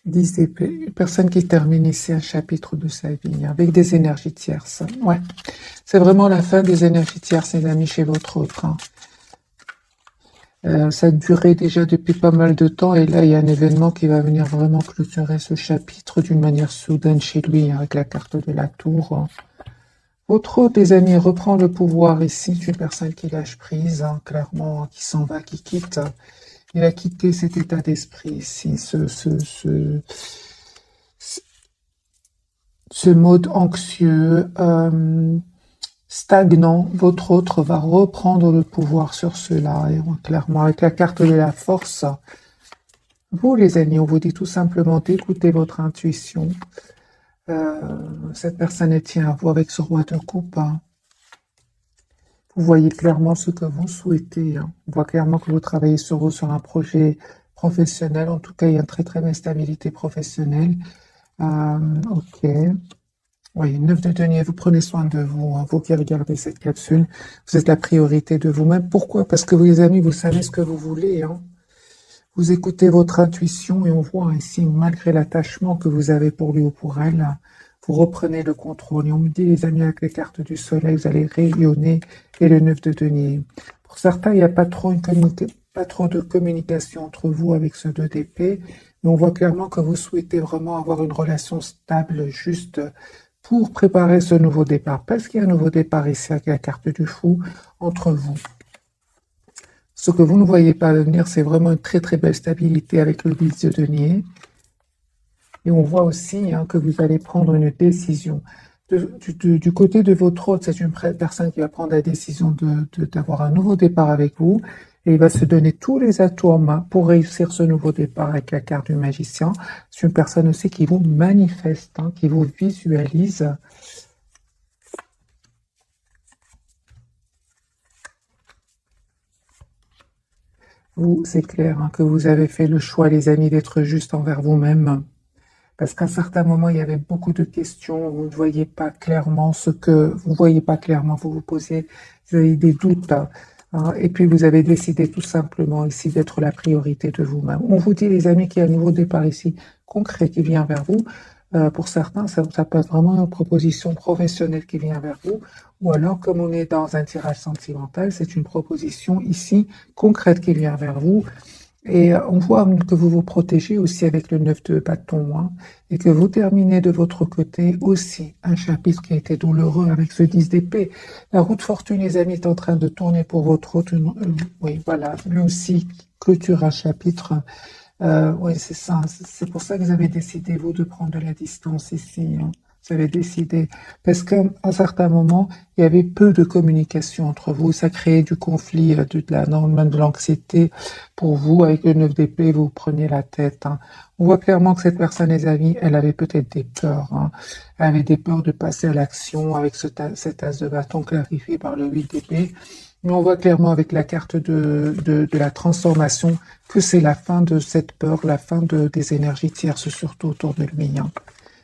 10 épées. Une personne qui termine ici un chapitre de sa vie avec des énergies tierces. Ouais. C'est vraiment la fin des énergies tierces, les amis, chez votre autre. Ça a duré déjà depuis pas mal de temps et là, il y a un événement qui va venir vraiment clôturer ce chapitre d'une manière soudaine chez lui, avec la carte de la tour. Votre autre, les amis, reprend le pouvoir ici. C'est une personne qui lâche prise, clairement, qui s'en va, qui quitte. Il a quitté cet état d'esprit ici, ce mode anxieux, stagnant. Votre autre va reprendre le pouvoir sur cela, et clairement, avec la carte de la force. Vous, les amis, on vous dit tout simplement d'écouter votre intuition. Cette personne elle tient à vous avec ce roi de coupe. Vous voyez clairement ce que vous souhaitez. On voit clairement que vous travaillez sur vous, sur un projet professionnel. En tout cas, il y a une très très belle stabilité professionnelle. Ok. Oui, 9 de denier, vous prenez soin de vous, vous qui regardez cette capsule. Vous êtes la priorité de vous-même. Pourquoi? Parce que vous, les amis, vous savez ce que vous voulez. Vous écoutez votre intuition et on voit ici, malgré l'attachement que vous avez pour lui ou pour elle, vous reprenez le contrôle. Et on me dit, les amis, avec les cartes du soleil, vous allez rayonner et le 9 de denier. Pour certains, il n'y a pas trop, pas trop de communication entre vous avec ce 2 d'épée, mais on voit clairement que vous souhaitez vraiment avoir une relation stable, juste pour préparer ce nouveau départ. Parce qu'il y a un nouveau départ ici avec la carte du fou entre vous. Ce que vous ne voyez pas venir, c'est vraiment une très très belle stabilité avec le 10 de denier. Et on voit aussi que vous allez prendre une décision. Du côté de votre hôte, c'est une personne qui va prendre la décision d'avoir un nouveau départ avec vous. Et il va se donner tous les atouts en main pour réussir ce nouveau départ avec la carte du magicien. C'est une personne aussi qui vous manifeste, qui vous visualise. Vous, c'est clair que vous avez fait le choix, les amis, d'être juste envers vous-même. Parce qu'à certains moments, il y avait beaucoup de questions, vous ne voyez pas clairement ce que vous voyez pas clairement, vous vous posez, vous avez des doutes, et puis vous avez décidé tout simplement ici d'être la priorité de vous-même. On vous dit, les amis, qu'il y a un nouveau départ ici concret qui vient vers vous. Pour certains, ça peut être vraiment une proposition professionnelle qui vient vers vous, ou alors, comme on est dans un tirage sentimental, c'est une proposition ici concrète qui vient vers vous. Et on voit que vous vous protégez aussi avec le 9 de bâton, et que vous terminez de votre côté aussi un chapitre qui a été douloureux avec ce 10 d'épée. La roue de fortune, les amis, est en train de tourner pour votre autre. Oui, voilà, lui aussi clôture un chapitre. Oui, c'est ça. C'est pour ça que vous avez décidé, vous, de prendre de la distance ici. Vous avez décidé. Parce qu'à un certain moment, il y avait peu de communication entre vous. Ça créait du conflit, même de l'anxiété pour vous. Avec le 9 d'épée, vous prenez la tête. On voit clairement que cette personne, les amis, elle avait peut-être des peurs. Elle avait des peurs de passer à l'action avec cet as de bâton clarifié par le 8 d'épée. Mais on voit clairement avec la carte de la transformation que c'est la fin de cette peur, la fin des énergies tierces, surtout autour de lui.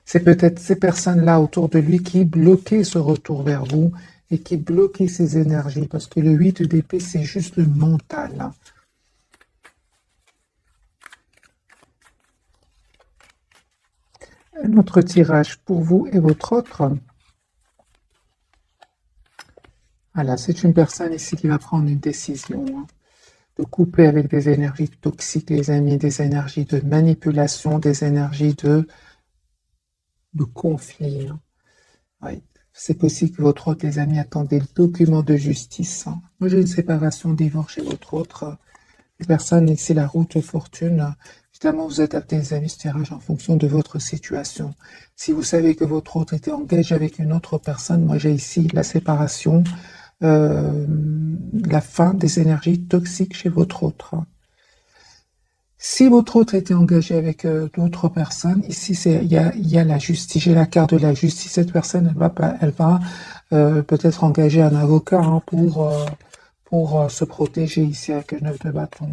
C'est peut-être ces personnes-là autour de lui qui bloquaient ce retour vers vous et qui bloquaient ces énergies, parce que le 8 d'épée, c'est juste le mental. Un autre tirage pour vous et votre autre. Voilà, c'est une personne ici qui va prendre une décision. De couper avec des énergies toxiques, les amis, des énergies de manipulation, des énergies de conflit. Oui. C'est possible que votre autre, les amis, attendent des documents de justice. Moi, j'ai une séparation, divorce chez votre autre. Les personnes, c'est la route fortune. Évidemment, vous adaptez, les amis, ce tirage en fonction de votre situation. Si vous savez que votre autre était engagé avec une autre personne, moi, j'ai ici la séparation, la fin des énergies toxiques chez votre autre. Si votre autre était engagé avec d'autres personnes, ici il y a la justice, j'ai la carte de la justice. Cette personne, elle va peut-être engager un avocat pour se protéger ici avec le 9 de bâton.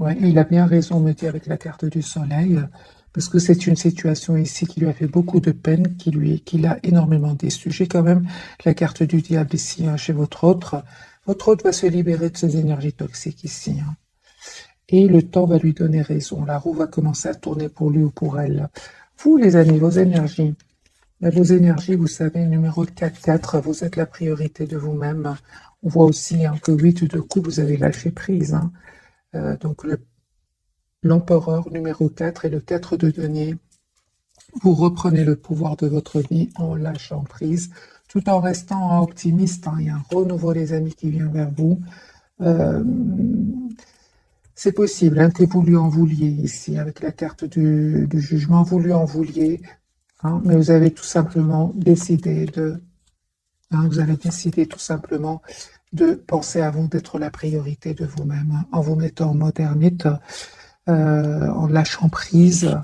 Ouais, et il a bien raison, me dit avec la carte du soleil, parce que c'est une situation ici qui lui a fait beaucoup de peine, qui l'a énormément déçu. J'ai quand même la carte du diable ici chez votre autre. Votre autre va se libérer de ces énergies toxiques ici. et le temps va lui donner raison. La roue va commencer à tourner pour lui ou pour elle. Vous, les amis, vos énergies. Vos énergies, vous savez, numéro 4, vous êtes la priorité de vous-même. On voit aussi que 8 de coupe, vous avez lâché prise. Donc l'empereur numéro 4 et le 4 de denier. Vous reprenez le pouvoir de votre vie en lâchant prise, tout en restant optimiste. Il y a un renouveau, les amis, qui vient vers vous. C'est possible que vous lui en vouliez ici, avec la carte du jugement, vous lui en vouliez, mais vous avez tout simplement décidé vous avez décidé tout simplement de penser à vous, d'être la priorité de vous-même, en vous mettant en mode ermite, en lâchant prise.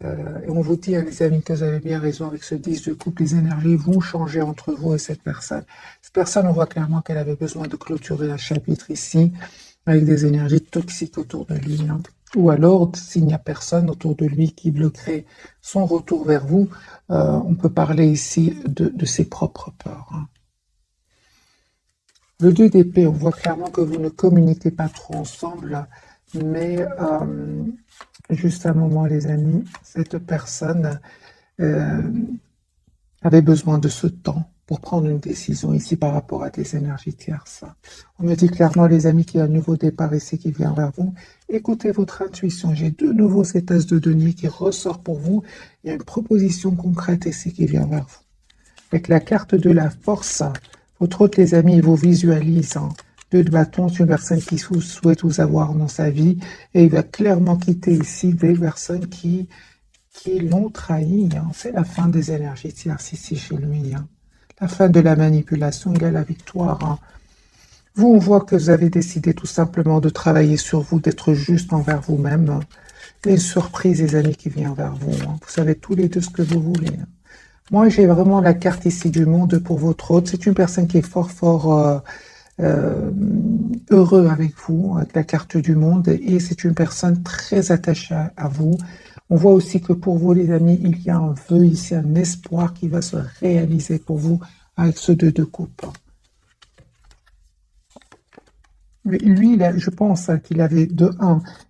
Et on vous dit, les amis, que vous avez bien raison avec ce 10 de coupe, les énergies vont changer entre vous et cette personne. Cette personne, on voit clairement qu'elle avait besoin de clôturer un chapitre ici, avec des énergies toxiques autour de lui. Ou alors, s'il n'y a personne autour de lui qui bloquerait son retour vers vous, on peut parler ici de ses propres peurs. Le 2 d'épée, on voit clairement que vous ne communiquez pas trop ensemble, mais juste un moment, les amis, cette personne avait besoin de ce temps pour prendre une décision ici par rapport à des énergies tierces. On me dit clairement, les amis, qu'il y a un nouveau départ ici qui vient vers vous. Écoutez votre intuition. J'ai de nouveau cet as de denier qui ressort pour vous. Il y a une proposition concrète ici qui vient vers vous. Avec la carte de la force, votre autre, les amis, vous visualise. 2 de bâton, c'est une personne qui souhaite vous avoir dans sa vie. Et il va clairement quitter ici des personnes qui l'ont trahi. C'est la fin des énergies tierces ici chez lui. La fin de la manipulation, il a la victoire. Vous, on voit que vous avez décidé tout simplement de travailler sur vous, d'être juste envers vous-même. Il y a une surprise, les amis, qui vient vers vous. Vous savez tous les deux ce que vous voulez. Moi, j'ai vraiment la carte ici du monde pour votre hôte. C'est une personne qui est fort heureux avec vous, avec la carte du monde, et c'est une personne très attachée à vous. On voit aussi que pour vous, les amis, il y a un vœu ici, un espoir qui va se réaliser pour vous avec ce 2 de coupe. Lui, je pense qu'il avait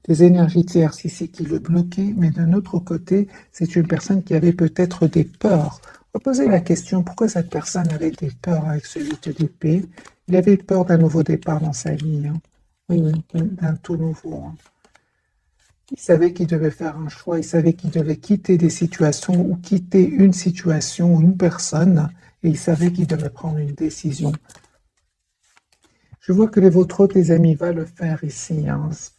des énergies tierces ici qui le bloquaient, mais d'un autre côté, c'est une personne qui avait peut-être des peurs. On va poser la question, pourquoi cette personne avait des peurs avec ce 8 d'épée? Il avait peur d'un nouveau départ dans sa vie. Oui, d'un tout nouveau. Il savait qu'il devait faire un choix, il savait qu'il devait quitter des situations ou quitter une situation ou une personne, et il savait qu'il devait prendre une décision. Je vois que votre autre, les amis, va le faire ici.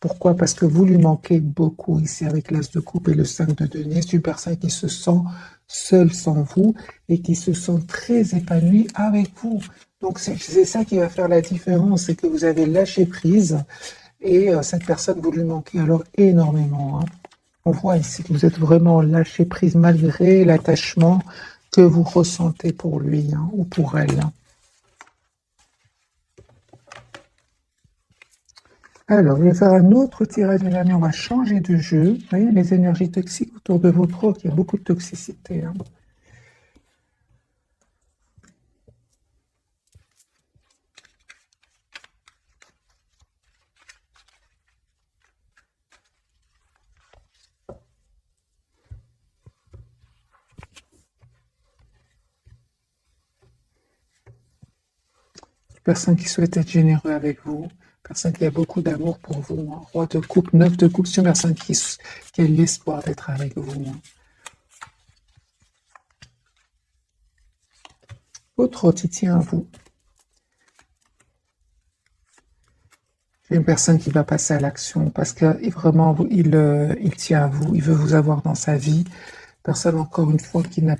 Pourquoi? Parce que vous lui manquez beaucoup ici avec l'as de coupe et le 5 de denier. C'est une personne qui se sent seule sans vous et qui se sent très épanouie avec vous. Donc c'est ça qui va faire la différence, c'est que vous avez lâché prise et cette personne, vous lui manquez alors énormément. On voit ici que vous êtes vraiment lâché prise malgré l'attachement que vous ressentez pour lui ou pour elle. Alors, je vais faire un autre tirage de l'année. On va changer de jeu. Vous voyez, les énergies toxiques autour de votre autre, il y a beaucoup de toxicité. Personne qui souhaite être généreux avec vous. Personne qui a beaucoup d'amour pour vous. Roi de coupe, 9 de coupe, c'est une personne qui a l'espoir d'être avec vous. Votre autre, il tient à vous. C'est une personne qui va passer à l'action parce que vraiment, il tient à vous. Il veut vous avoir dans sa vie. Personne, encore une fois, qui ne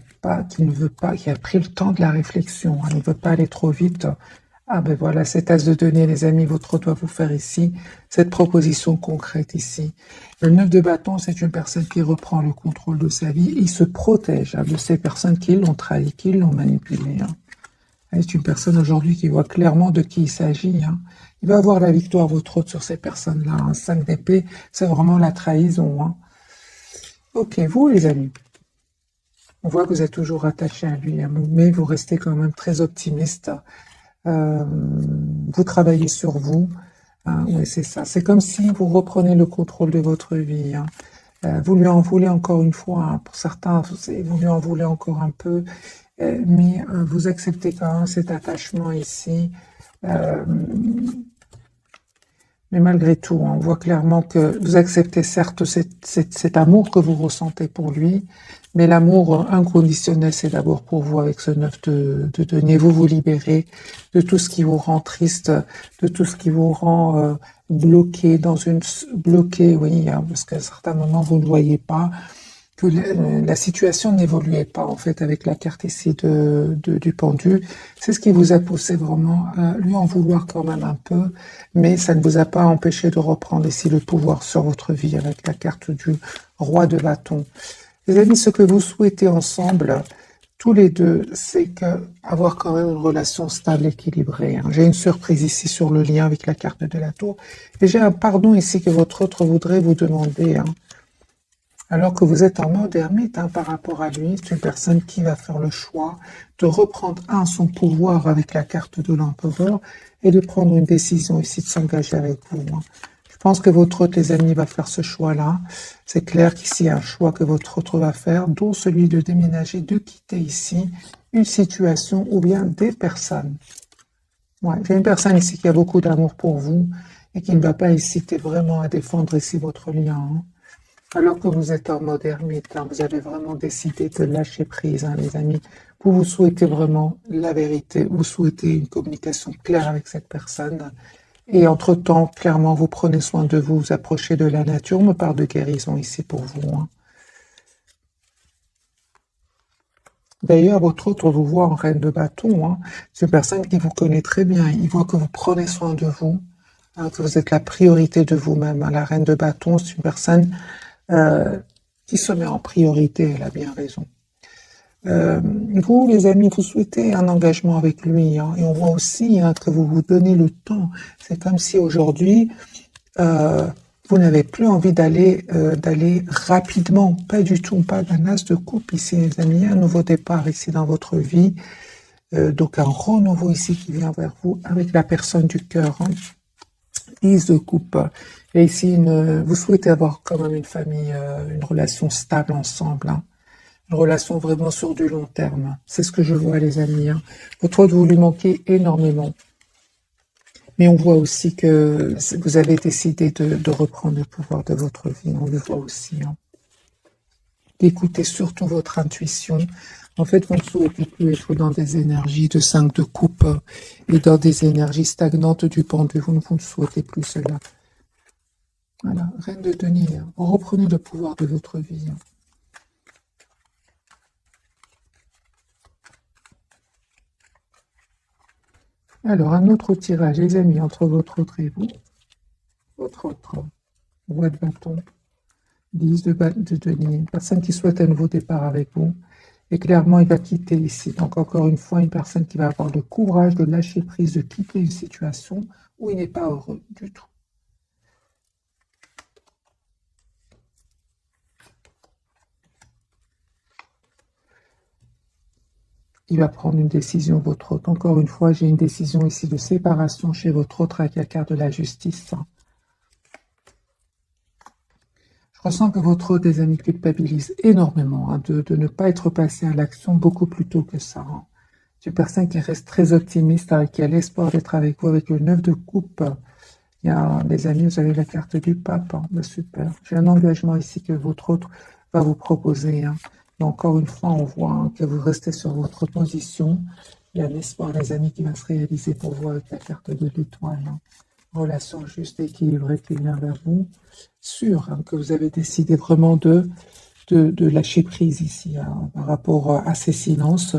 veut pas, qui a pris le temps de la réflexion. Il ne veut pas aller trop vite. Ah ben voilà, cet as de denier, les amis, votre doit vous faire ici, cette proposition concrète ici. Le 9 de bâton, c'est une personne qui reprend le contrôle de sa vie. Il se protège de ces personnes qui l'ont trahi, qui l'ont manipulé. C'est une personne aujourd'hui qui voit clairement de qui il s'agit. Il va avoir la victoire, votre autre, sur ces personnes-là. 5 d'épée, c'est vraiment la trahison. Ok, vous les amis, on voit que vous êtes toujours attaché à lui, mais vous restez quand même très optimiste. Vous travaillez sur vous. Hein, oui, c'est ça. C'est comme si vous reprenez le contrôle de votre vie. Hein. Vous lui en voulez encore une fois. Hein. Pour certains, vous lui en voulez encore un peu. Mais vous acceptez quand même cet attachement ici. Euh, mais malgré tout, on voit clairement que vous acceptez certes cet amour que vous ressentez pour lui, mais l'amour inconditionnel, c'est d'abord pour vous avec ce 9 de denier. Vous vous libérez de tout ce qui vous rend triste, de tout ce qui vous rend bloqué bloqué, oui, hein, parce qu'à certains moments, vous ne voyez pas que la situation n'évoluait pas en fait avec la carte ici du pendu. C'est ce qui vous a poussé vraiment à lui en vouloir quand même un peu, mais ça ne vous a pas empêché de reprendre ici le pouvoir sur votre vie avec la carte du roi de bâton. Les amis, ce que vous souhaitez ensemble, tous les deux, c'est que avoir quand même une relation stable, équilibrée. Hein. J'ai une surprise ici sur le lien avec la carte de la tour, et j'ai un pardon ici que votre autre voudrait vous demander. Hein. Alors que vous êtes en mode ermite hein, par rapport à lui, c'est une personne qui va faire le choix de reprendre son pouvoir avec la carte de l'empereur et de prendre une décision ici de s'engager avec vous. Hein. Je pense que votre autre, les amis, va faire ce choix-là. C'est clair qu'ici, il y a un choix que votre autre va faire, dont celui de déménager, de quitter ici une situation ou bien des personnes. Ouais, j'ai une personne ici qui a beaucoup d'amour pour vous et qui ne va pas hésiter vraiment à défendre ici votre lien. Hein. Alors que vous êtes en mode ermite, hein, vous avez vraiment décidé de lâcher prise, hein, les amis. Vous souhaitez vraiment la vérité, vous souhaitez une communication claire avec cette personne. Et entre-temps, clairement, vous prenez soin de vous, vous approchez de la nature. On me parle de guérison ici pour vous. Hein. D'ailleurs, votre autre vous voit en reine de bâton. Hein. C'est une personne qui vous connaît très bien. Il voit que vous prenez soin de vous, hein, que vous êtes la priorité de vous-même. Hein. La reine de bâton, c'est une personne qui se met en priorité, elle a bien raison. Vous, les amis, vous souhaitez un engagement avec lui, hein, et on voit aussi hein, que vous vous donnez le temps. C'est comme si aujourd'hui, vous n'avez plus envie d'aller rapidement, pas du tout, pas d'un as de coupe ici, les amis, un nouveau départ ici dans votre vie, donc un renouveau ici qui vient vers vous avec la personne du cœur. Hein. 10 de coupe. Et ici, vous souhaitez avoir quand même une famille, une relation stable ensemble. Hein. Une relation vraiment sur du long terme. C'est ce que je vois, les amis. Hein. Votre autre, vous lui manquez énormément. Mais on voit aussi que vous avez décidé de reprendre le pouvoir de votre vie. On le voit aussi. Hein. D'écouter surtout votre intuition. En fait, vous ne souhaitez plus être dans des énergies de 5 de coupe et dans des énergies stagnantes du pendu. Vous ne souhaitez plus cela. Voilà, reine de denier. Hein. Reprenez le pouvoir de votre vie. Hein. Alors, un autre tirage, les amis, entre votre autre et vous. Votre autre, roi de bâton, 10 de denier. Une personne qui souhaite un nouveau départ avec vous. Et clairement, il va quitter ici. Donc, encore une fois, une personne qui va avoir le courage de lâcher prise, de quitter une situation où il n'est pas heureux du tout. Il va prendre une décision, votre autre. Encore une fois, j'ai une décision ici de séparation chez votre autre avec la carte de la justice. Je ressens que votre autre, des amis, culpabilise énormément hein, de ne pas être passé à l'action beaucoup plus tôt que ça. Hein. C'est une personne qui reste très optimiste, hein, qui a l'espoir d'être avec vous avec le 9 de coupe. Il y a, les amis, vous avez la carte du pape. Hein, super. J'ai un engagement ici que votre autre va vous proposer. Hein. Mais encore une fois, on voit hein, que vous restez sur votre position. Il y a l'espoir, les amis, qui va se réaliser pour vous avec la carte de l'étoile. Hein. Relation juste et équilibrée qui vient vers vous. Sûr hein, que vous avez décidé vraiment de lâcher prise ici hein, par rapport à ces silences.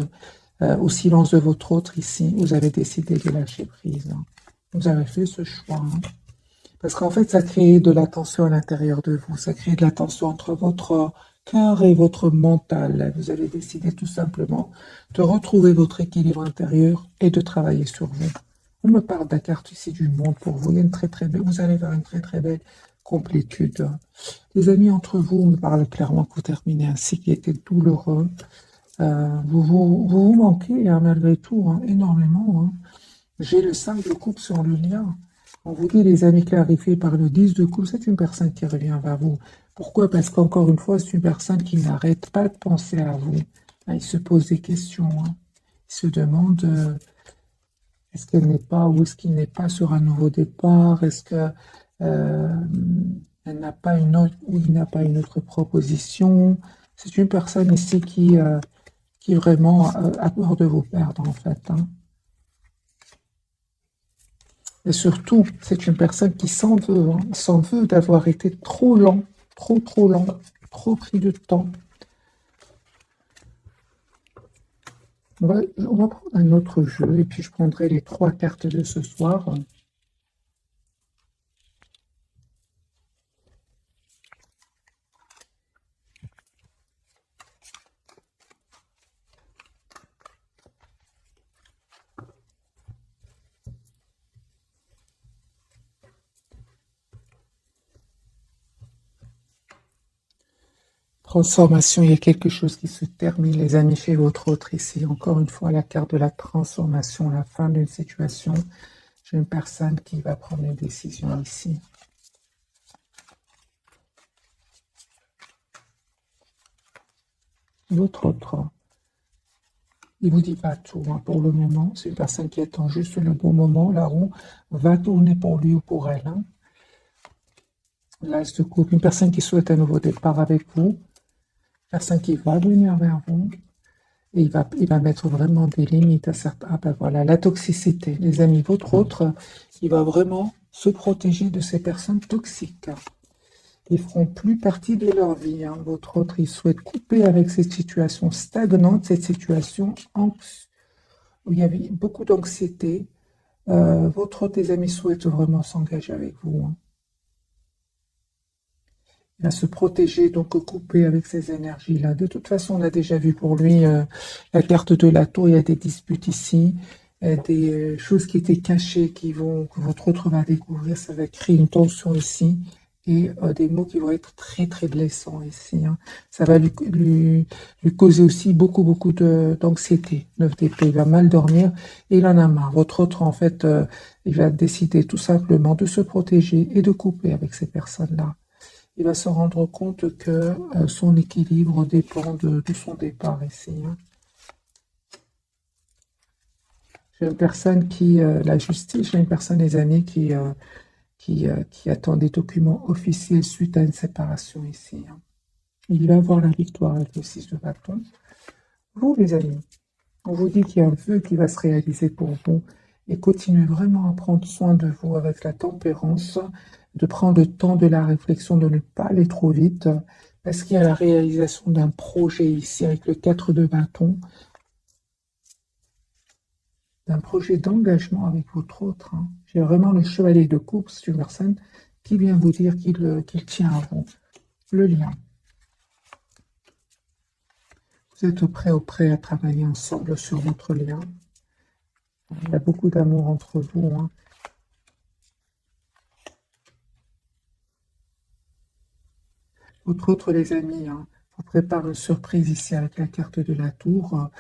Au silence de votre autre ici, vous avez décidé de lâcher prise. Hein. Vous avez fait ce choix. Hein. Parce qu'en fait, ça crée de la tension à l'intérieur de vous. Ça crée de la tension entre votre cœur et votre mental. Vous avez décidé tout simplement de retrouver votre équilibre intérieur et de travailler sur vous. On me parle de la carte ici du monde pour vous. Il y a une très très belle, vous allez vers une très très belle complétude. Les amis, entre vous, on me parle clairement que vous terminez un cycle qui était douloureux. Vous manquez hein, malgré tout hein, énormément. Hein. J'ai le 5 de coupe sur le lien. On vous dit, les amis clarifiés par le 10 de coupe, c'est une personne qui revient vers vous. Pourquoi? Parce qu'encore une fois, c'est une personne qui n'arrête pas de penser à vous. Il se pose des questions. Il se demande est-ce qu'elle n'est pas ou est-ce qu'il n'est pas sur un nouveau départ? Est-ce que euh, elle n'a pas une autre ou il n'a pas une autre proposition? C'est une personne ici qui vraiment a peur de vous perdre en fait. Et surtout, c'est une personne qui s'en veut d'avoir été trop lent, trop lent, trop pris de temps. On va prendre un autre jeu et puis je prendrai les 3 cartes de ce soir. Transformation, il y a quelque chose qui se termine, les amis, chez votre autre ici. Encore une fois, la carte de la transformation, la fin d'une situation. J'ai une personne qui va prendre une décision ici. Votre autre, il vous dit pas tout pour le moment. C'est une personne qui attend juste le bon moment. La roue va tourner pour lui ou pour elle. L'as de coupe, une personne qui souhaite un nouveau départ avec vous. Une personne qui va venir vers vous. Et il va mettre vraiment des limites à certains. Ah ben voilà, la toxicité. Les amis, votre autre, il va vraiment se protéger de ces personnes toxiques. Ils feront plus partie de leur vie. Votre autre, il souhaite couper avec cette situation stagnante, cette situation où il y avait beaucoup d'anxiété. Votre autre, les amis, souhaite vraiment s'engager avec vous. Il va se protéger, donc couper avec ces énergies-là. De toute façon, on a déjà vu pour lui la carte de la tour. Il y a des disputes ici, des choses qui étaient cachées que votre autre va découvrir. Ça va créer une tension ici et des mots qui vont être très très blessants ici. Ça va lui causer aussi beaucoup d'anxiété. 9 d'épée, il va mal dormir et il en a marre. Votre autre, en fait, il va décider tout simplement de se protéger et de couper avec ces personnes-là. Il va se rendre compte que son équilibre dépend de son départ ici. J'ai une personne la justice, j'ai une personne, les amis, qui attend des documents officiels suite à une séparation ici. Il va avoir la victoire avec le 6 de bâton. Vous, les amis, on vous dit qu'il y a un vœu qui va se réaliser pour vous et continuez vraiment à prendre soin de vous avec la tempérance, de prendre le temps de la réflexion, de ne pas aller trop vite, parce qu'il y a la réalisation d'un projet ici avec le 4 de bâton, d'un projet d'engagement avec votre autre. J'ai vraiment le chevalier de coupe, c'est une personne qui vient vous dire qu'il tient à vous. Le lien. Vous êtes prêt à travailler ensemble sur votre lien. Il y a beaucoup d'amour entre vous. Votre autre, les amis, vous prépare une surprise ici avec la carte de la tour.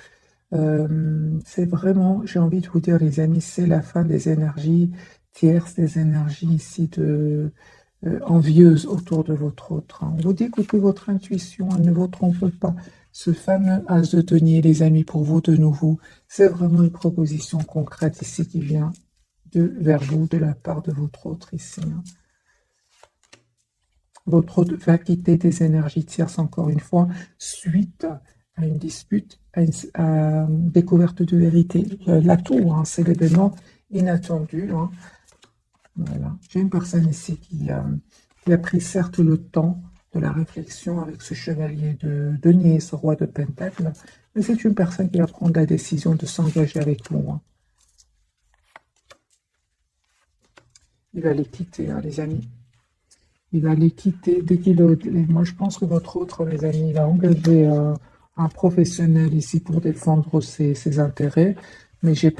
C'est vraiment, j'ai envie de vous dire, les amis, c'est la fin des énergies tierces, des énergies ici envieuses autour de votre autre. On vous dit écoutez votre intuition, elle ne vous trompe pas. Ce fameux as de denier, les amis, pour vous de nouveau, c'est vraiment une proposition concrète ici qui vient vers vous de la part de votre autre ici. Votre autre va quitter des énergies tierces encore une fois, suite à une dispute, à une découverte de vérité. La tour, c'est l'événement inattendu. Voilà. J'ai une personne ici qui a pris certes le temps de la réflexion avec ce chevalier de denier, ce roi de pentacle, mais c'est une personne qui va prendre la décision de s'engager avec vous. Il va les quitter, les amis. Il va les quitter dès qu'il est... Moi, je pense que votre autre, les amis, il va engager un professionnel ici pour défendre ses intérêts, mais j'ai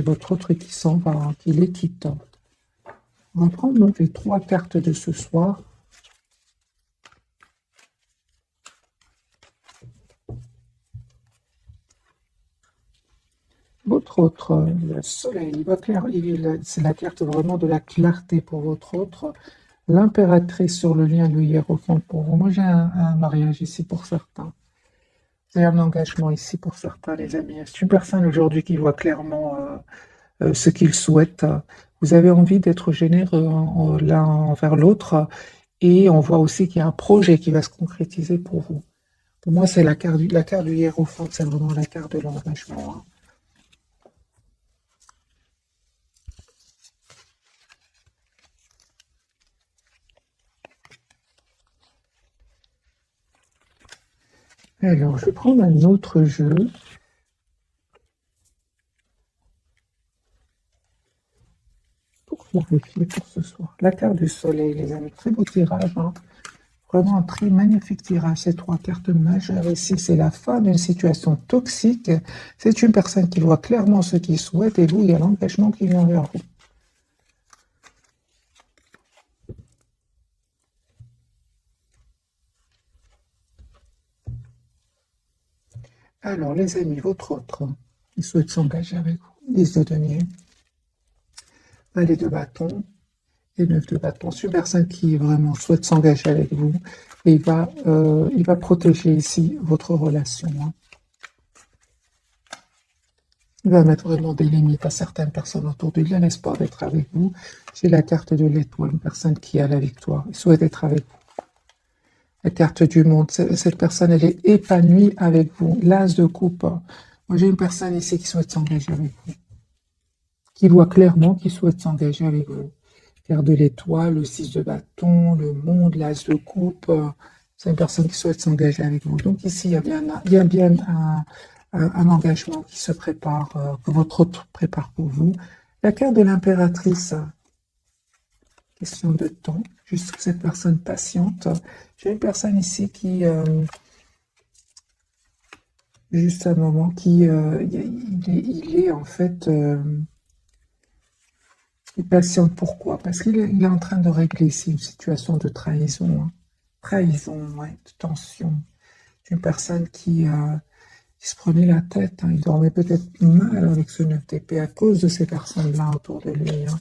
votre autre qui s'en va, qui les quitte. On va prendre donc les 3 cartes de ce soir. Votre autre, le soleil, il va clair, c'est la carte vraiment de la clarté pour votre autre. L'impératrice sur le lien, le hiérophante pour vous. Moi, j'ai un mariage ici pour certains. J'ai un engagement ici pour certains, les amis. C'est une personne aujourd'hui qui voit clairement ce qu'il souhaite. Vous avez envie d'être généreux l'un envers l'autre et on voit aussi qu'il y a un projet qui va se concrétiser pour vous. Pour moi, c'est la carte du hiérophante, c'est vraiment la carte de l'engagement, hein. Alors, je vais prendre un autre jeu pour clarifier pour ce soir. La carte du soleil, les amis. Très beau tirage, hein. Vraiment un très magnifique tirage. Ces trois cartes majeures ici, c'est la fin d'une situation toxique. C'est une personne qui voit clairement ce qu'il souhaite et vous, il y a l'engagement qui vient vers vous. Alors, les amis, votre autre, il souhaite s'engager avec vous. 10 de denier, valet de bâton et 9 de bâton. C'est une personne qui vraiment souhaite s'engager avec vous et il va protéger ici votre relation, hein. Il va mettre vraiment des limites à certaines personnes autour de lui. Il a l'espoir d'être avec vous. J'ai la carte de l'étoile, une personne qui a la victoire. Il souhaite être avec vous. La carte du monde, cette personne, elle est épanouie avec vous. L'as de coupe. Moi, j'ai une personne ici qui souhaite s'engager avec vous. Qui voit clairement qu'il souhaite s'engager avec vous. Carte de l'étoile, le 6 de bâton, le monde, l'as de coupe. C'est une personne qui souhaite s'engager avec vous. Donc ici, il y a bien un engagement qui se prépare, que votre autre prépare pour vous. La carte de l'impératrice, question de temps, juste que cette personne patiente. J'ai une personne ici qui, juste un moment, il est en fait, il patiente. Pourquoi? Parce qu'il est en train de régler ici une situation de trahison, hein. Trahison, ouais, de tension. Une personne qui se prenait la tête, hein. Il dormait peut-être mal avec ce 9 d'épée à cause de ces personnes-là autour de lui, hein.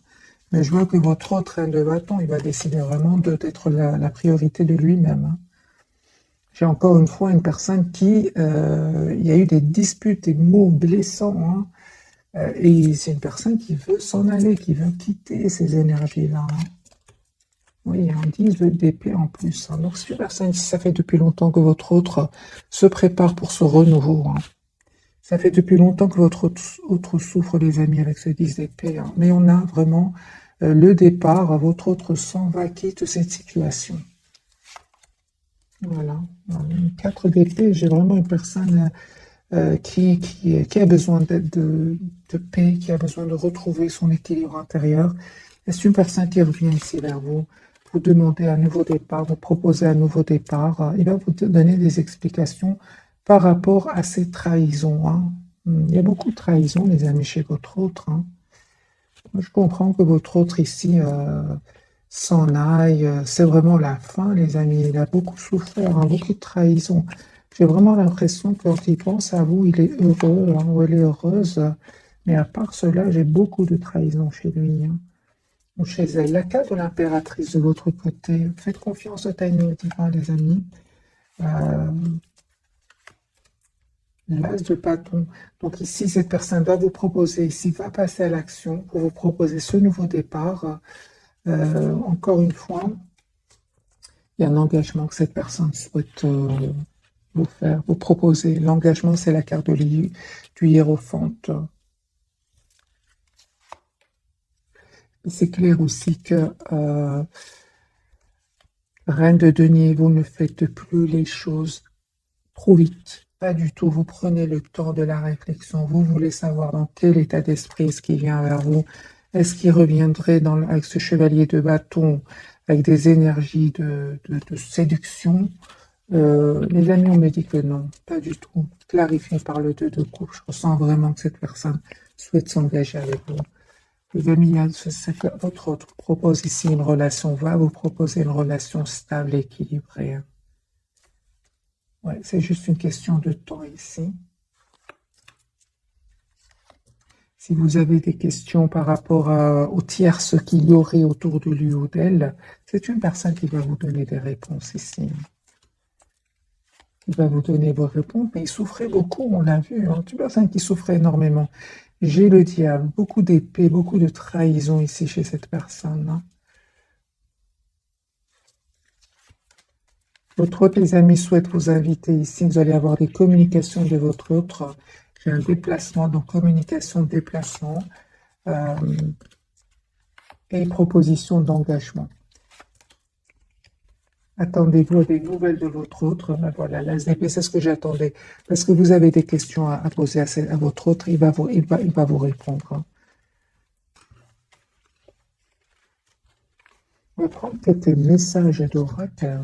Mais je vois que votre autre reine de bâton, il va décider vraiment d'être la priorité de lui-même, hein. J'ai encore une fois une personne qui, il y a eu des disputes, des mots blessants, hein. Et c'est une personne qui veut s'en aller, qui veut quitter ces énergies-là, hein. Oui, il y a un 10 d'épée en plus, hein. Donc c'est une personne, si ça fait depuis longtemps que votre autre se prépare pour ce renouveau, hein. Ça fait depuis longtemps que votre autre souffre, les amis, avec ce 10 d'épée, hein. Mais on a vraiment le départ, votre autre s'en va, quitte cette situation. Voilà. 4 d'épée, j'ai vraiment une personne qui a besoin de paix, qui a besoin de retrouver son équilibre intérieur. Et c'est une personne qui revient ici vers vous, vous demander un nouveau départ, vous proposer un nouveau départ. Il va vous donner des explications par rapport à ces trahisons, hein. Il y a beaucoup de trahisons, les amis, chez votre autre, hein. Moi, je comprends que votre autre ici s'en aille. C'est vraiment la fin, les amis. Il a beaucoup souffert, hein, beaucoup de trahisons. J'ai vraiment l'impression que quand il pense à vous, il est heureux, hein, ou elle est heureuse. Mais à part cela, j'ai beaucoup de trahisons chez lui, hein, ou chez elle. La carte de l'impératrice de l'autre côté. Faites confiance au timing divin, les amis. Euh, L'as de bâton. Donc ici, cette personne va vous proposer, ici, va passer à l'action pour vous proposer ce nouveau départ. Encore une fois, il y a un engagement que cette personne souhaite vous faire, vous proposer. L'engagement, c'est la carte du hiérophante. C'est clair aussi que Reine de denier, vous ne faites plus les choses trop vite. Pas du tout. Vous prenez le temps de la réflexion. Vous voulez savoir dans quel état d'esprit est-ce qu'il vient vers vous. Est-ce qu'il reviendrait avec ce chevalier de bâton, avec des énergies de séduction? Les amis, on me dit que non, pas du tout. Clarifié par le 2 de coupe, je ressens vraiment que cette personne souhaite s'engager avec vous. Les amis, votre autre propose ici une relation, va vous proposer une relation stable et équilibrée. Ouais, c'est juste une question de temps ici. Si vous avez des questions par rapport aux tierces qu'il y aurait autour de lui ou d'elle, c'est une personne qui va vous donner des réponses ici. Il va vous donner vos réponses, mais il souffrait beaucoup, on l'a vu, hein. C'est une personne qui souffrait énormément. J'ai le diable, beaucoup d'épée, beaucoup de trahison ici chez cette personne, hein. Votre autre, les amis, souhaite vous inviter ici. Vous allez avoir des communications de votre autre. J'ai un déplacement, donc communication, déplacement et proposition d'engagement. Attendez-vous à des nouvelles de votre autre. Ben voilà, l'as d'épée, c'est ce que j'attendais. Parce que vous avez des questions à poser à votre autre, il va vous répondre, hein. On va prendre quelques messages d'oracle.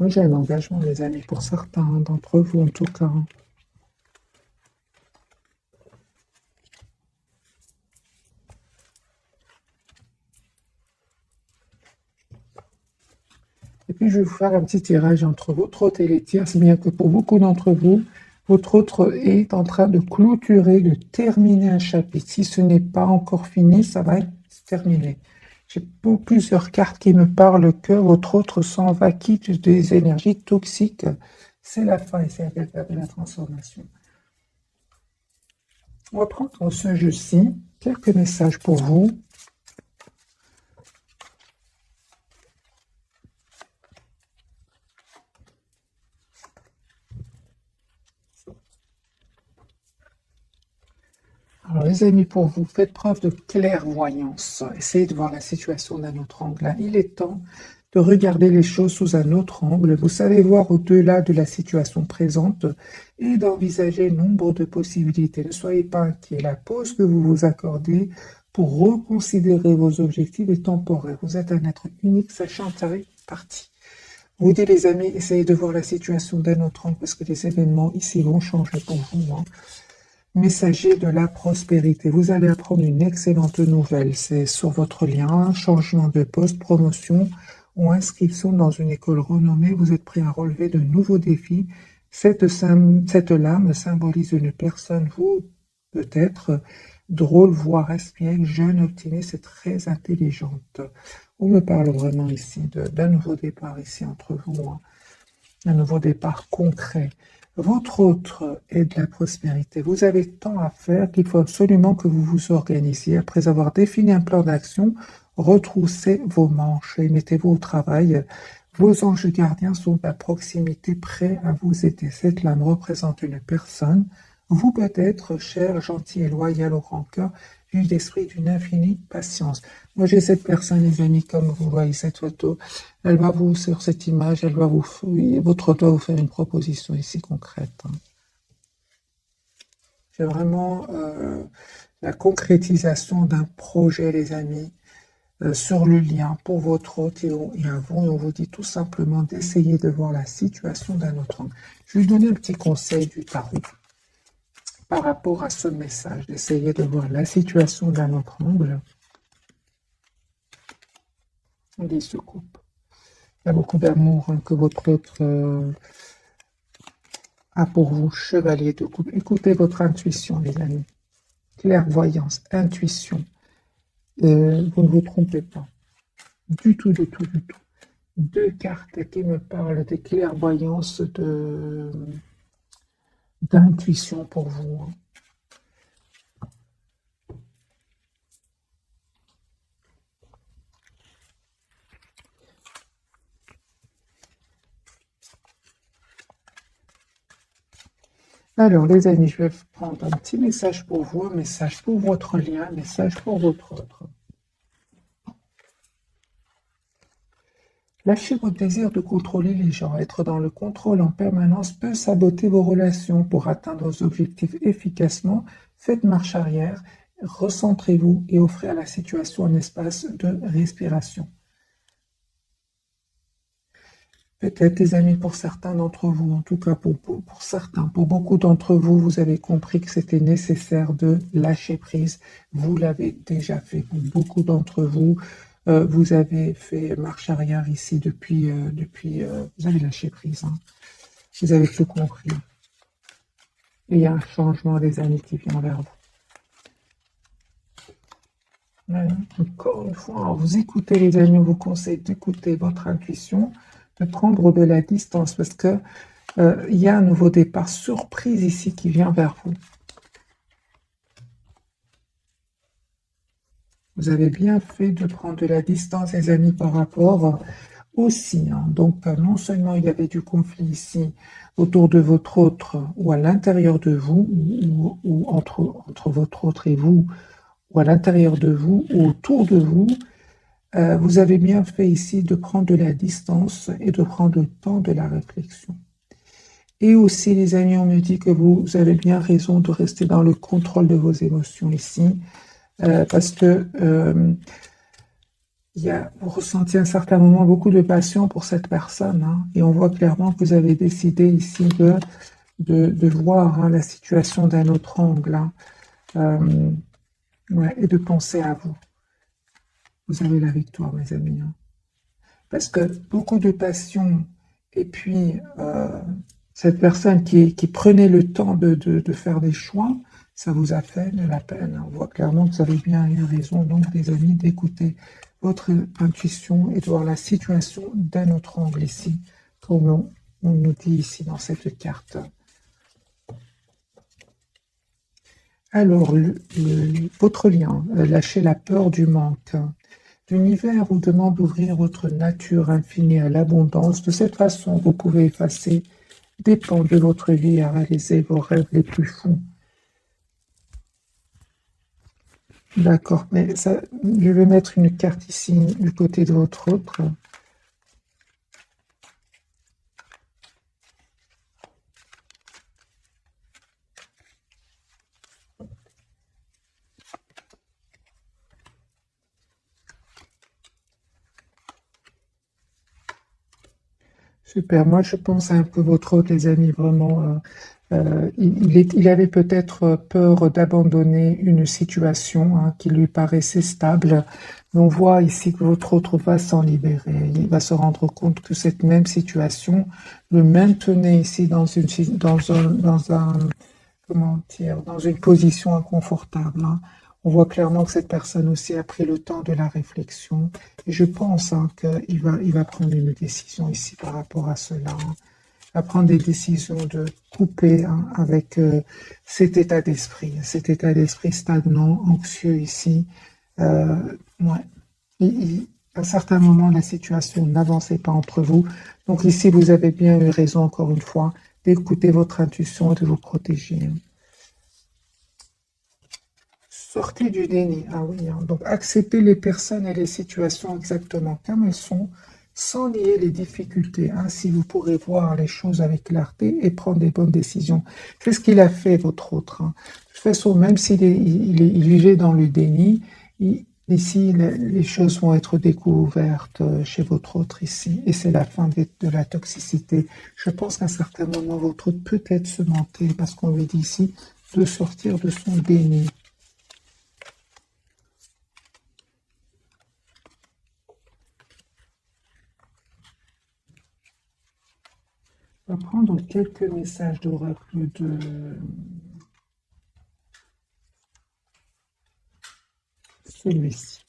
Moi, j'ai un engagement, les amis, pour certains d'entre vous, en tout cas. Et puis, je vais vous faire un petit tirage entre votre autre et les tiers, si bien que pour beaucoup d'entre vous, votre autre est en train de clôturer, de terminer un chapitre. Si ce n'est pas encore fini, ça va être terminé. J'ai plusieurs cartes qui me parlent que votre autre s'en va, quitte des énergies toxiques. C'est la fin et c'est la transformation. On va prendre ce jeu-ci, quelques messages pour vous. Alors les amis, pour vous, faites preuve de clairvoyance. Essayez de voir la situation d'un autre angle. Il est temps de regarder les choses sous un autre angle. Vous savez voir au-delà de la situation présente et d'envisager nombre de possibilités. Ne soyez pas inquiets. La pause que vous vous accordez pour reconsidérer vos objectifs est temporaire. Vous êtes un être unique, sachant que ça est parti. Vous dites les amis, essayez de voir la situation d'un autre angle parce que les événements ici vont changer pour vous, hein. Messager de la prospérité. Vous allez apprendre une excellente nouvelle. C'est sur votre lien, changement de poste, promotion ou inscription dans une école renommée. Vous êtes prêt à relever de nouveaux défis. Cette lame symbolise une personne, vous, peut-être, drôle, voire espiègle, jeune, optimiste et très intelligente. On me parle vraiment ici d'un nouveau départ ici entre vous, hein. Un nouveau départ concret. Votre autre est de la prospérité. Vous avez tant à faire qu'il faut absolument que vous vous organisiez. Après avoir défini un plan d'action, retroussez vos manches et mettez-vous au travail. Vos anges gardiens sont à proximité, prêts à vous aider. Cette lame représente une personne. Vous peut-être, cher, gentil et loyal au grand cœur, vu d'esprit d'une infinie patience. Moi, j'ai cette personne, les amis, comme vous voyez cette photo. Elle va vous, sur cette image, elle va vous, votre doigt vous faire une proposition ici concrète, hein. C'est vraiment la concrétisation d'un projet, les amis, sur le lien pour votre hôte et à vous. Et on vous dit tout simplement d'essayer de voir la situation d'un autre angle. Je vais vous donner un petit conseil du tarot par rapport à ce message, d'essayer de voir la situation d'un autre angle. Il se coupe. Il y a beaucoup d'amour, hein, que votre autre a pour vous, chevalier de coupe. Écoutez votre intuition, les amis. Clairvoyance, intuition. Vous ne vous trompez pas. Du tout, du tout, du tout. Deux cartes qui me parlent de clairvoyance, d'intuition pour vous, hein. Alors, les amis, je vais prendre un petit message pour vous, un message pour votre lien, un message pour votre autre. Lâchez votre désir de contrôler les gens. Être dans le contrôle en permanence peut saboter vos relations. Pour atteindre vos objectifs efficacement, faites marche arrière, recentrez-vous et offrez à la situation un espace de respiration. Peut-être, les amis, pour certains d'entre vous, en tout cas pour certains, pour beaucoup d'entre vous, vous avez compris que c'était nécessaire de lâcher prise. Vous l'avez déjà fait. Pour beaucoup d'entre vous, vous avez fait marche arrière ici depuis, vous avez lâché prise, hein. Vous avez tout compris. Et il y a un changement des amis qui vient vers vous. Ouais. Encore une fois, vous écoutez les amis, on vous conseille d'écouter votre intuition, de prendre de la distance parce que il y a un nouveau départ surprise ici qui vient vers vous. Vous avez bien fait de prendre de la distance, les amis, par rapport aussi. Hein. Donc, non seulement il y avait du conflit ici autour de votre autre ou à l'intérieur de vous, ou entre votre autre et vous, ou à l'intérieur de vous, ou autour de vous, vous avez bien fait ici de prendre de la distance et de prendre le temps de la réflexion. Et aussi, les amis, on me dit que vous avez bien raison de rester dans le contrôle de vos émotions ici, parce que vous ressentiez à un certain moment beaucoup de passion pour cette personne, hein, et on voit clairement que vous avez décidé ici de voir hein, la situation d'un autre angle, hein, ouais, et de penser à vous. Vous avez la victoire, mes amis. Hein. Parce que beaucoup de passion, et puis cette personne qui prenait le temps de faire des choix, ça vous a fait de la peine. On voit clairement que vous avez bien eu raison, donc, les amis, d'écouter votre intuition et de voir la situation d'un autre angle ici, comme on nous dit ici dans cette carte. Alors, votre lien, lâchez la peur du manque. L'univers vous demande d'ouvrir votre nature infinie à l'abondance. De cette façon, vous pouvez effacer des pans de votre vie et réaliser vos rêves les plus fous. D'accord, mais ça, je vais mettre une carte ici du côté de votre autre. Super, moi je pense un peu votre autre, les amis, vraiment. Il avait peut-être peur d'abandonner une situation hein, qui lui paraissait stable, mais on voit ici que votre autre va s'en libérer. Il va se rendre compte que cette même situation le maintenait ici comment dire, dans une position inconfortable. Hein. On voit clairement que cette personne aussi a pris le temps de la réflexion. Et je pense hein, qu'il il va prendre une décision ici par rapport à cela. Hein. Il va prendre des décisions de couper hein, avec cet état d'esprit stagnant, anxieux ici. Ouais. À un certain moment, la situation n'avançait pas entre vous. Donc ici, vous avez bien eu raison, encore une fois, d'écouter votre intuition et de vous protéger. Sortez du déni. Ah oui, hein. Donc acceptez les personnes et les situations exactement comme elles sont, sans nier les difficultés. Ainsi, vous pourrez voir les choses avec clarté et prendre des bonnes décisions. C'est ce qu'il a fait, votre autre. Hein. De toute façon, même s'il il vivait dans le déni, ici, les choses vont être découvertes chez votre autre ici. Et c'est la fin de la toxicité. Je pense qu'à un certain moment, votre autre peut être se mentir parce qu'on lui dit ici de sortir de son déni. On va prendre quelques messages d'oracle de celui-ci.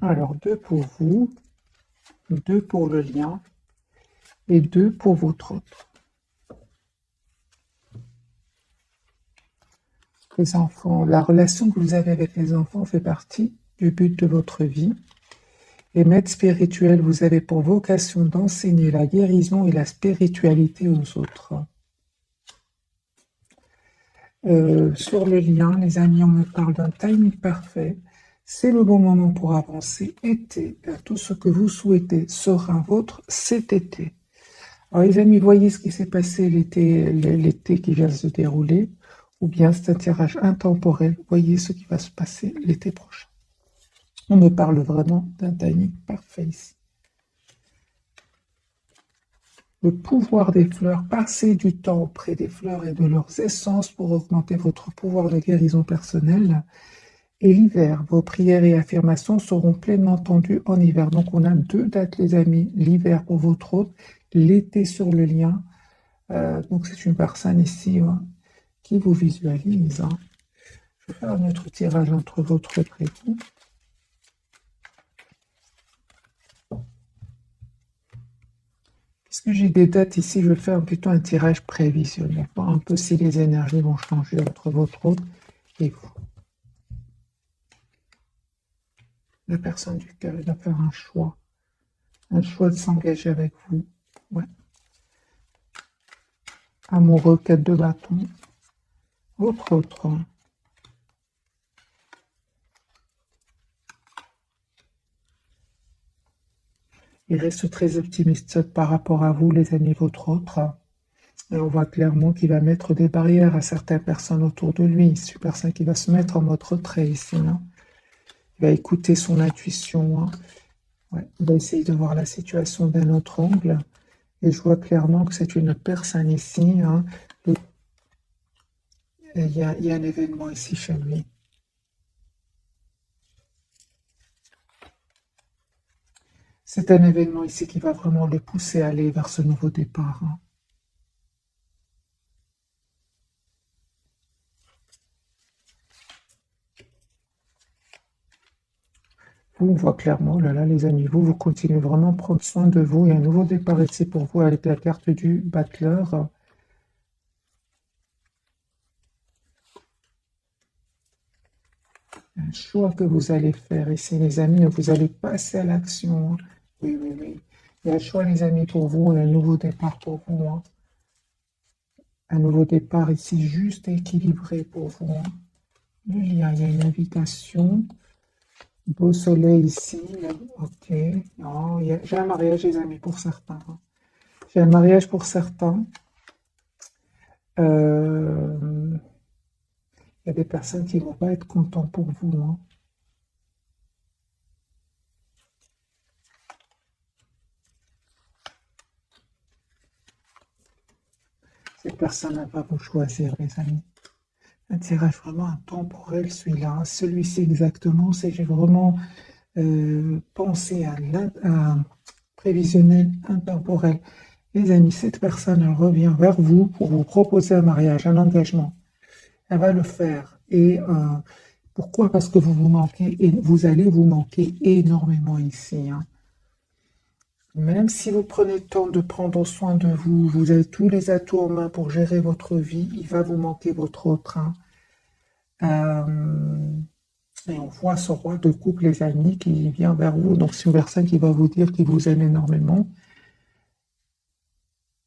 Alors, 2 pour vous, 2 pour le lien et 2 pour votre autre. Les enfants, la relation que vous avez avec les enfants fait partie du but de votre vie. Et maître spirituel, vous avez pour vocation d'enseigner la guérison et la spiritualité aux autres. Sur le lien, les amis, on me parle d'un timing parfait. C'est le bon moment pour avancer. Été, tout ce que vous souhaitez sera vôtre cet été. Alors les amis, voyez ce qui s'est passé l'été qui vient de se dérouler, ou bien c'est un tirage intemporel. Voyez ce qui va se passer l'été prochain. On me parle vraiment d'un timing parfait ici. Le pouvoir des fleurs, passez du temps auprès des fleurs et de leurs essences pour augmenter votre pouvoir de guérison personnelle. Et l'hiver, vos prières et affirmations seront pleinement entendues en hiver. Donc on a deux dates les amis, l'hiver pour votre hôte, l'été sur le lien. Donc c'est une personne ici qui vous visualise. Je vais faire un autre tirage entre votre prénom. Puisque j'ai des dates ici, je vais faire plutôt un tirage prévisionnel, voir un peu si les énergies vont changer entre votre hôte et vous. La personne du cœur, il va faire un choix de s'engager avec vous. Ouais. Amoureux, 4 de bâton. Votre autre. Il reste très optimiste par rapport à vous, les amis, votre autre. Et on voit clairement qu'il va mettre des barrières à certaines personnes autour de lui. C'est une personne qui va se mettre en mode retrait ici. Il va écouter son intuition. Ouais. Il va essayer de voir la situation d'un autre angle. Et je vois clairement que c'est une personne ici. Il y a un événement ici chez lui. C'est un événement ici qui va vraiment le pousser à aller vers ce nouveau départ. Vous, on voit clairement, là, les amis, vous continuez vraiment à prendre soin de vous. Il y a un nouveau départ ici pour vous avec la carte du battleur. Un choix que vous allez faire ici, les amis, vous allez passer à l'action. Oui, oui, oui. Il y a un choix, les amis, pour vous, et un nouveau départ pour vous. Un nouveau départ ici, juste et équilibré pour vous. Le lien, il y a une invitation. Beau soleil ici. Ok. Oh, j'ai un mariage, les amis, pour certains. J'ai un mariage pour certains. Il y a des personnes qui ne vont pas être contentes pour vous. Cette personne va vous choisir, les amis. Un tirage vraiment intemporel, celui-là. Celui-ci exactement, c'est j'ai vraiment pensé à prévisionnel intemporel. Les amis, cette personne, elle revient vers vous pour vous proposer un mariage, un engagement. Elle va le faire. Et pourquoi? Parce que vous vous manquez, et vous allez vous manquer énormément ici. Même si vous prenez le temps de prendre soin de vous, vous avez tous les atouts en main pour gérer votre vie, il va vous manquer votre autre. Et on voit ce roi de coupe, les amis, qui vient vers vous. Donc, c'est une personne qui va vous dire qu'il vous aime énormément.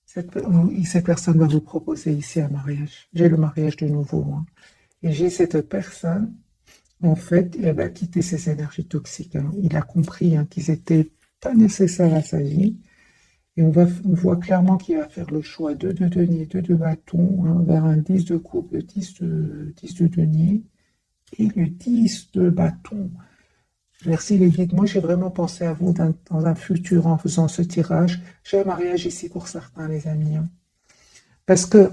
Cette personne va vous proposer ici un mariage. J'ai le mariage de nouveau. Et j'ai cette personne, en fait, elle va quitter ses énergies toxiques. Il a compris qu'ils n'étaient pas nécessaires à sa vie. Et on voit clairement qu'il va faire le choix de denier, de bâton, vers un 10 de coupe, le 10 de denier et le 10 de bâton. Merci les guides. Moi, j'ai vraiment pensé à vous dans un futur en faisant ce tirage. J'ai un mariage ici pour certains, les amis. Parce que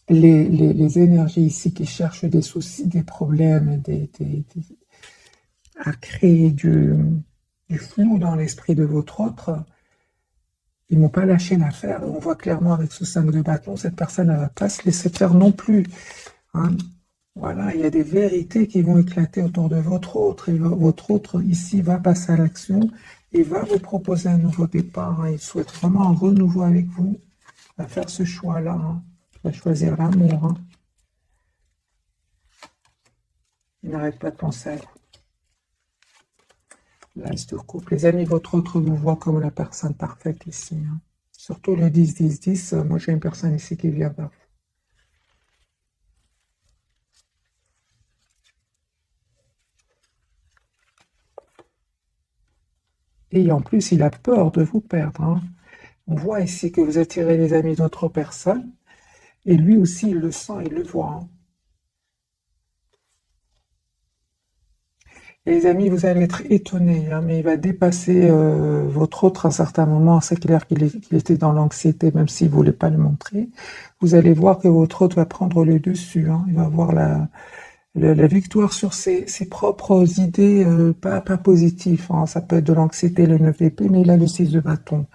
les énergies ici qui cherchent des soucis, des problèmes, à créer du flou dans l'esprit de votre autre, ils m'ont pas lâché l'affaire. On voit clairement avec ce 5 de bâton, cette personne ne va pas se laisser faire non plus. Voilà, il y a des vérités qui vont éclater autour de votre autre. Et votre autre, ici, va passer à l'action et va vous proposer un nouveau départ. Il souhaite vraiment un renouveau avec vous. Il va faire ce choix-là. Il va choisir l'amour. Il n'arrête pas de penser à vous. L'as de coupe. Les amis, votre autre vous voit comme la personne parfaite ici. Surtout le 10-10-10. Moi, j'ai une personne ici qui vient vers vous. Et en plus, il a peur de vous perdre. On voit ici que vous attirez les amis d'autres personnes. Et lui aussi, il le sent, il le voit. Et les amis, vous allez être étonnés, mais il va dépasser votre autre à un certain moment. C'est clair qu'il était dans l'anxiété, même s'il ne voulait pas le montrer. Vous allez voir que votre autre va prendre le dessus. Il va avoir la victoire sur ses propres idées, pas positives, hein. Ça peut être de l'anxiété, le 9 d'épée, mais il a le 6 de bâton.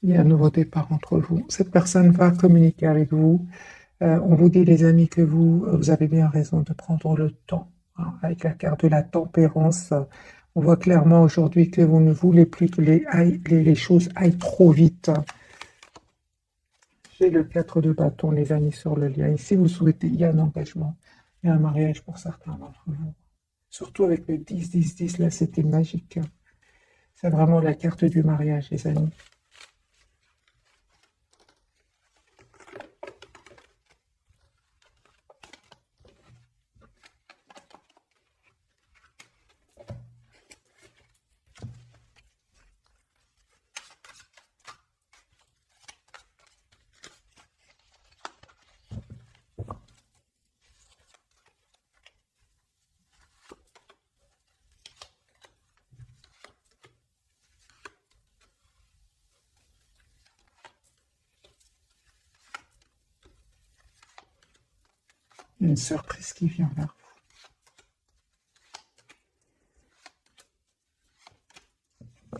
Il y a un nouveau départ entre vous. Cette personne va communiquer avec vous. On vous dit, les amis, que vous avez bien raison de prendre le temps, hein. Avec la carte de la tempérance, on voit clairement aujourd'hui que vous ne voulez plus que les choses aillent trop vite. J'ai le 4 de bâton, les amis, sur le lien. Ici, vous souhaitez, il y a un engagement, il y a un mariage pour certains d'entre vous. Surtout avec le 10, 10, 10, là, c'était magique. C'est vraiment la carte du mariage, les amis. Une surprise qui vient vers vous.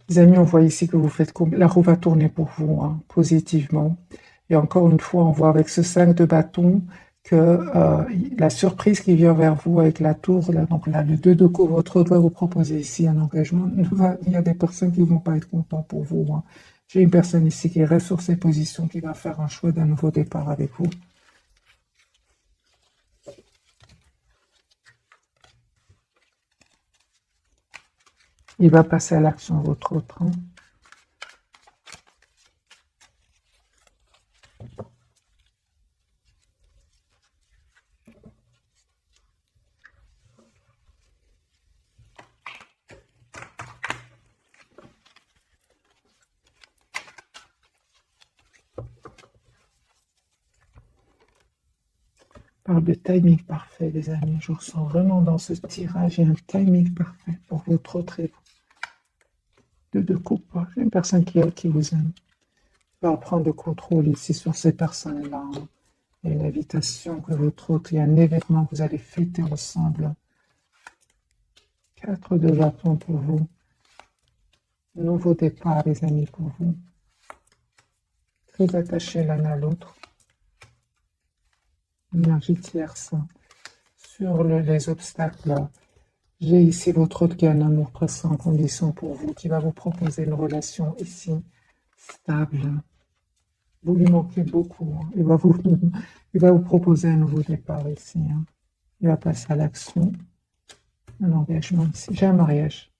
Les amis, on voit ici que vous faites comme la roue va tourner pour vous, hein, positivement. Et encore une fois, on voit avec ce 5 de bâton que la surprise qui vient vers vous avec la tour, là, donc là, le 2 de coupe, votre autre va vous proposer ici un engagement. Il y a des personnes qui ne vont pas être contentes pour vous, hein. J'ai une personne ici qui reste sur ses positions, qui va faire un choix d'un nouveau départ avec vous. Il va passer à l'action, votre autre, hein. Parle de timing parfait, les amis. Je ressens vraiment dans ce tirage, il y a un timing parfait pour votre autre et vous. De coupe. J'ai une personne qui vous aime. Va prendre le contrôle ici sur ces personnes-là, hein. Et l'invitation que votre autre, il y a un événement que vous allez fêter ensemble. 4 de bâton pour vous. Nouveau départ, les amis, pour vous. Très attachés l'un à l'autre. Énergie tierce. Sur les obstacles, j'ai ici votre autre qui a un amour presque sans condition pour vous, qui va vous proposer une relation ici stable. Vous lui manquez beaucoup, hein. Il va vous proposer un nouveau départ ici, hein. Il va passer à l'action. Un engagement ici. J'ai un mariage.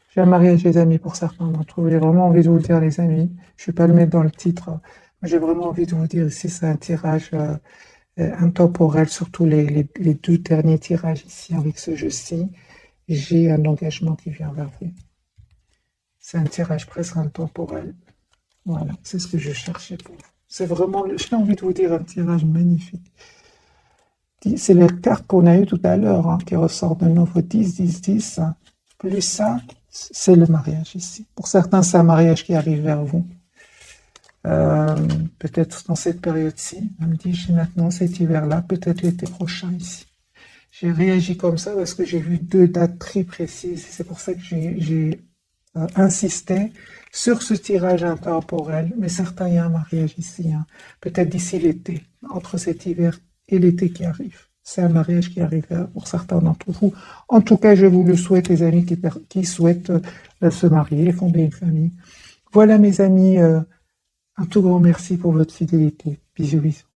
J'ai un mariage, les amis, pour certains d'entre vous. J'ai vraiment envie de vous dire, les amis, je ne vais pas le mettre dans le titre, mais j'ai vraiment envie de vous dire ici, c'est un tirage intemporel, surtout les 2 derniers tirages ici avec ce jeu-ci. J'ai un engagement qui vient vers vous. C'est un tirage presque intemporel. Voilà, c'est ce que je cherchais pour vous. C'est vraiment, j'ai envie de vous dire, un tirage magnifique. C'est la carte qu'on a eue tout à l'heure, hein, qui ressort de nouveau 10, 10, 10. Plus ça, c'est le mariage ici. Pour certains, c'est un mariage qui arrive vers vous. Peut-être dans cette période-ci. On me dit, j'ai maintenant cet hiver-là, peut-être l'été prochain ici. J'ai réagi comme ça parce que j'ai vu 2 dates très précises. C'est pour ça que j'ai insisté sur ce tirage intemporel. Mais certains, il y a un mariage ici, hein. Peut-être d'ici l'été, entre cet hiver et l'été qui arrive. C'est un mariage qui arrive pour certains d'entre vous. En tout cas, je vous le souhaite, les amis qui souhaitent se marier, fonder une famille. Voilà, mes amis, un tout grand merci pour votre fidélité. Bisous, bisous.